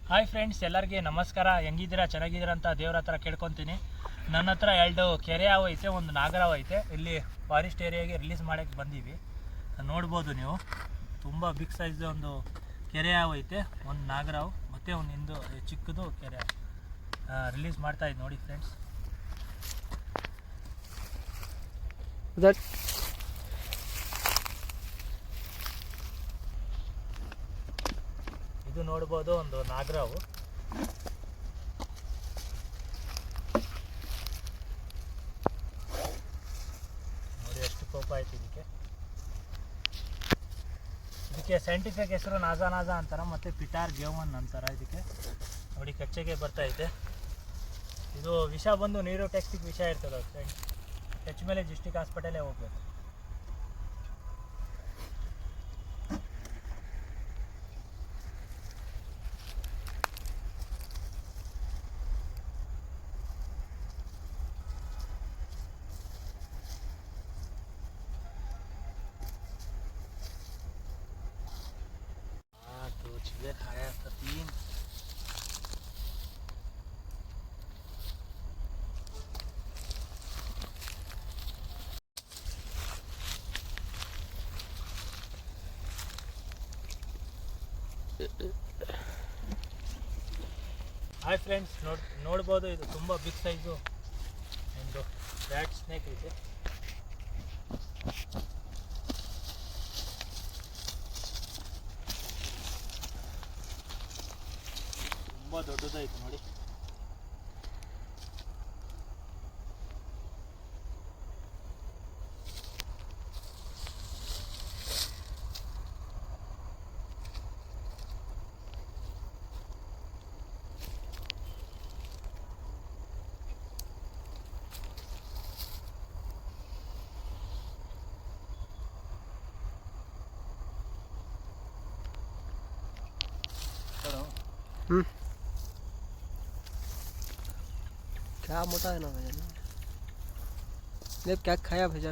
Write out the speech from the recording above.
Hi friends, ಎಲ್ಲರಿಗೆ ನಮಸ್ಕಾರ. ಹೆಂಗಿದ್ದೀರಾ? ಚೆನ್ನಾಗಿದ್ದೀರಾ ಅಂತ ದೇವ್ರ ಹತ್ರ ಕೇಳ್ಕೊತೀನಿ. ನನ್ನ ಹತ್ರ 2 ಕೆರೆ ಹಾವು ಐತೆ, ಒಂದು ನಾಗರಾವು ಐತೆ. ಇಲ್ಲಿ ಫಾರೆಸ್ಟ್ ಏರಿಯಾಗೆ ರಿಲೀಸ್ ಮಾಡೋಕ್ಕೆ ಬಂದೀವಿ. ನೋಡ್ಬೋದು ನೀವು, ತುಂಬ ಬಿಗ್ ಸೈಜ್ ಒಂದು ಕೆರೆ ಹಾವು ಐತೆ, ಒಂದು ನಾಗರಾವು ಮತ್ತು ಒಂದು ಹಿಂದು ಚಿಕ್ಕದು ಕೆರೆ ರಿಲೀಸ್ ಮಾಡ್ತಾಯಿದ್ದು ನೋಡಿ ಫ್ರೆಂಡ್ಸ್. ಇದು ನೋಡ್ಬೋದು ಒಂದು ನಾಗರಾವು. ನೋಡಿ ಎಷ್ಟು ಕೋಪ ಆಯ್ತು ಇದಕ್ಕೆ. ಸೈಂಟಿಫಿಕ್ ಹೆಸರು ನಾಜಾ ಅಂತಾರ, ಮತ್ತು ಪಿಟಾರ್ ಗೇವನ್ ಅಂತಾರ. ಇದಕ್ಕೆ ನೋಡಿ ಕಚ್ಚೆಗೆ ಬರ್ತೈತೆ. ಇದು ವಿಷ ಬಂದು ನ್ಯೂರೋಟಾಕ್ಸಿಕ್ ವಿಷ ಇರ್ತದೆ ಫ್ರೆಂಡ್ಸ್. ಹೆಚ್ಚು ಮೇಲೆ ಡಿಸ್ಟ್ರಿಕ್ಟ್ ಹಾಸ್ಪಿಟಲೇ ಹೋಗ್ಬೇಕು. चीज़ें खाया था 3। ಹಾಯ್ ಫ್ರೆಂಡ್ಸ್, ನೋಡ್ಬೋದು ಇದು ತುಂಬ ಬಿಗ್ ಸೈಜು ಒಂದು ರ್ಯಾಟ್ ಸ್ನೇಕ್ ಇದೆ. ತುಂಬ ದೊಡ್ಡದಾಯ್ತು ನೋಡಿ. क्या मोटा है ना भैया, क्या खाया भैया?